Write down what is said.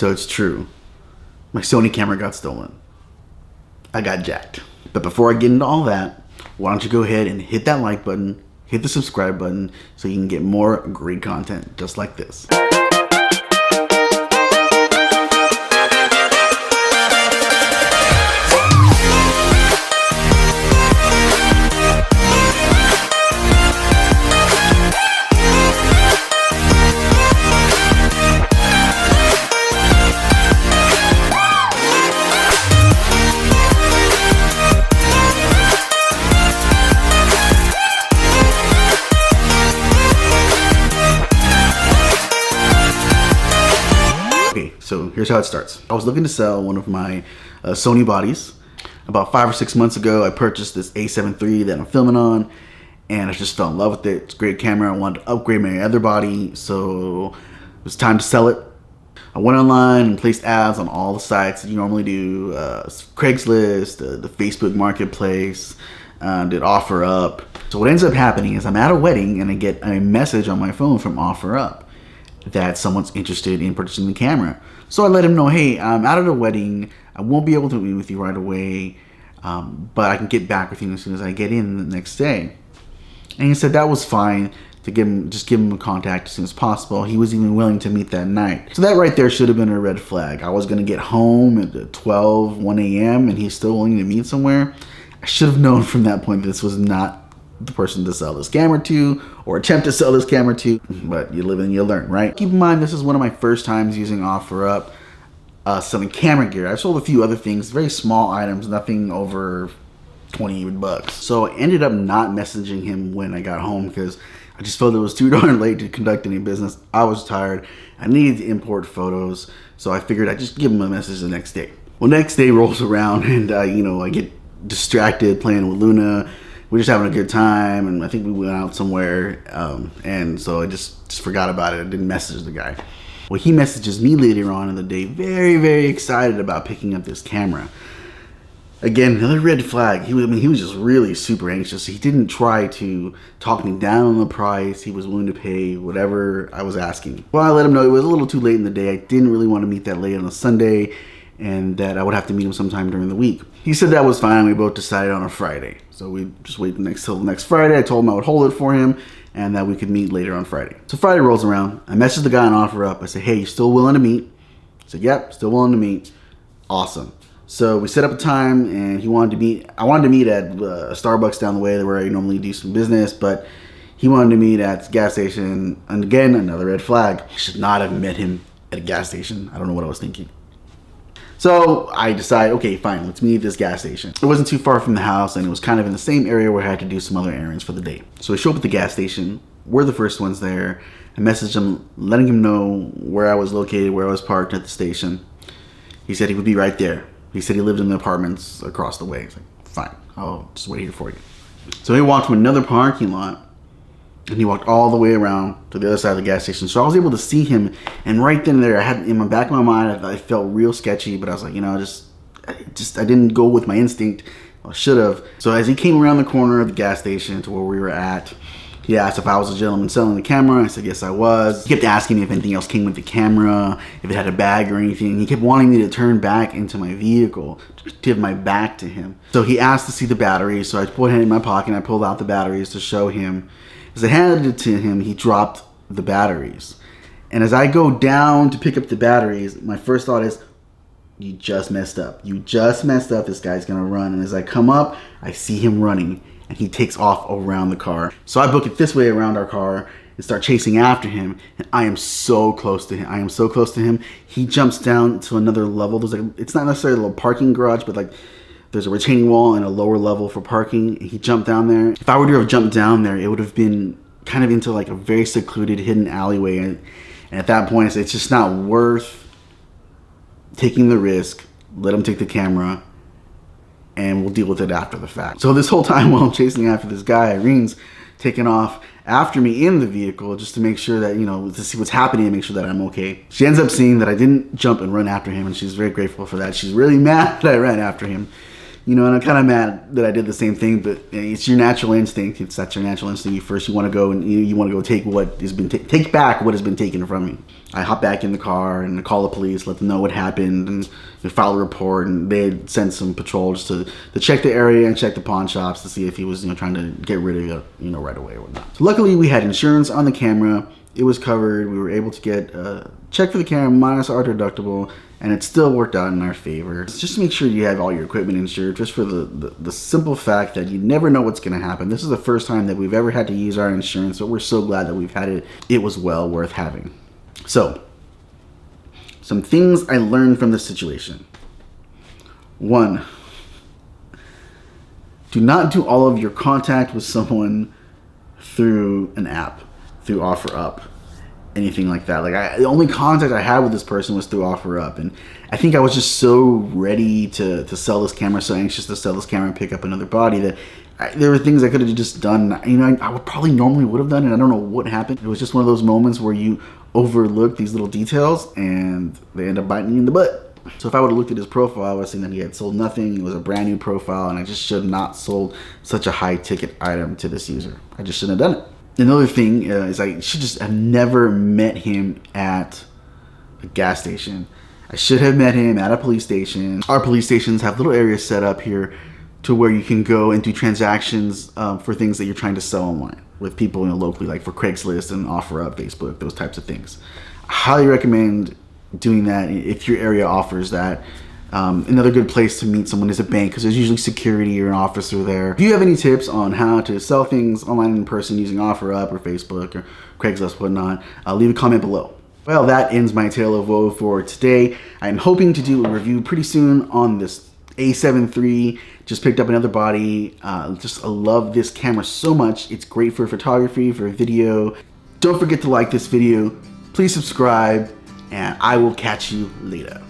So it's true. My Sony camera got stolen. I got jacked. But before I get into all that, why don't you go ahead and hit that like button, hit the subscribe button, so you can get more great content just like this. So here's how it starts. I was looking to sell one of my Sony bodies. About 5 or 6 months ago, I purchased this A7 III that I'm filming on, and I just fell in love with it. It's a great camera. I wanted to upgrade my other body, so it was time to sell it. I went online and placed ads on all the sites that you normally do, Craigslist, the Facebook Marketplace, did OfferUp. So what ends up happening is I'm at a wedding and I get a message on my phone from OfferUp that someone's interested in purchasing the camera. So I let him know, hey, I'm out of the wedding. I won't be able to meet with you right away, but I can get back with you as soon as I get in the next day. And he said that was fine, to just give him a contact as soon as possible. He was even willing to meet that night. So that right there should have been a red flag. I was gonna get home at 12, 1 a.m. and he's still willing to meet somewhere. I should have known from that point that this was not the person to sell this camera to, or attempt to sell this camera to, but you live and you learn, right? Keep in mind, this is one of my first times using OfferUp, selling camera gear. I've sold a few other things, very small items, nothing over 20 even bucks. So I ended up not messaging him when I got home because I just felt it was too darn late to conduct any business. I was tired. I needed to import photos, so I figured I'd just give him a message the next day. Well, next day rolls around and I get distracted playing with Luna. We're just having a good time, and I think we went out somewhere, and so I just forgot about it. I didn't message the guy. Well, he messages me later on in the day, very, very excited about picking up this camera. Again, another red flag. He was just really super anxious. He didn't try to talk me down on the price. He was willing to pay whatever I was asking. Well, I let him know it was a little too late in the day. I didn't really want to meet that late on a Sunday, and that I would have to meet him sometime during the week. He said that was fine. We both decided on a Friday. So we just waited till next Friday. I told him I would hold it for him and that we could meet later on Friday. So Friday rolls around. I messaged the guy on OfferUp. I said, hey, you still willing to meet? He said, yep, still willing to meet. Awesome. So we set up a time and he wanted to meet. I wanted to meet at a Starbucks down the way where I normally do some business, but he wanted to meet at the gas station. And again, another red flag. I should not have met him at a gas station. I don't know what I was thinking. So I decided, okay, fine, let's meet at this gas station. It wasn't too far from the house, and it was kind of in the same area where I had to do some other errands for the day. So we show up at the gas station. We're the first ones there. I messaged him, letting him know where I was located, where I was parked at the station. He said he would be right there. He said he lived in the apartments across the way. I was like, fine, I'll just wait here for you. So he walked to another parking lot, and he walked all the way around to the other side of the gas station. So I was able to see him, and right then and there, I had in my back of my mind, I felt real sketchy, but I was like, I didn't go with my instinct. I should have. So as he came around the corner of the gas station to where we were at, he asked if I was a gentleman selling the camera. I said, yes, I was. He kept asking me if anything else came with the camera, if it had a bag or anything. He kept wanting me to turn back into my vehicle, to give my back to him. So he asked to see the batteries. So I put it in my pocket and I pulled out the batteries to show him. As I handed it to him, he dropped the batteries. And as I go down to pick up the batteries, my first thought is, you just messed up. You just messed up. This guy's gonna run. And as I come up, I see him running and he takes off around the car. So I book it this way around our car and start chasing after him. And I am so close to him. I am so close to him. He jumps down to another level. It's not necessarily a little parking garage, but there's a retaining wall and a lower level for parking. He jumped down there. If I were to have jumped down there, it would have been kind of into a very secluded, hidden alleyway. And at that point, it's just not worth taking the risk. Let him take the camera and we'll deal with it after the fact. So this whole time while I'm chasing after this guy, Irene's taking off after me in the vehicle just to make sure that, to see what's happening and make sure that I'm okay. She ends up seeing that I didn't jump and run after him, and she's very grateful for that. She's really mad that I ran after him. And I'm kind of mad that I did the same thing, but it's your natural instinct. That's your natural instinct. You want to go and you want to go take what has been take back what has been taken from you. I hop back in the car and I call the police, let them know what happened, and we file a report. And they had sent some patrols to check the area and check the pawn shops to see if he was, trying to get rid of it, right away or whatnot. So luckily, we had insurance on the camera. It was covered. We were able to get a check for the camera minus our deductible, and it still worked out in our favor. Just to make sure you have all your equipment insured, just for the simple fact that you never know what's going to happen. This is the first time that we've ever had to use our insurance, but we're so glad that we've had it. It was well worth having. So, some things I learned from this situation. 1, do not do all of your contact with someone through an app, through OfferUp, anything like that. Like, the only contact I had with this person was through OfferUp, and I think I was just so ready to sell this camera, so anxious to sell this camera and pick up another body, that there were things I could have just done. I would probably normally would have done it. I don't know what happened. It was just one of those moments where you overlook these little details and they end up biting you in the butt. So if I would have looked at his profile, I would have seen that he had sold nothing. It was a brand new profile, and I just should have not sold such a high ticket item to this user. I just shouldn't have done it. Another thing is I should just have never met him at a gas station. I should have met him at a police station. Our police stations have little areas set up here to where you can go and do transactions for things that you're trying to sell online with people locally, like for Craigslist and OfferUp, Facebook, those types of things. I highly recommend doing that if your area offers that. Another good place to meet someone is a bank, because there's usually security or an officer there. If you have any tips on how to sell things online and in person using OfferUp or Facebook or Craigslist, whatnot, leave a comment below. Well, that ends my tale of woe for today. I'm hoping to do a review pretty soon on this A7 III. Just picked up another body. I love this camera so much. It's great for photography, for video. Don't forget to like this video. Please subscribe, and I will catch you later.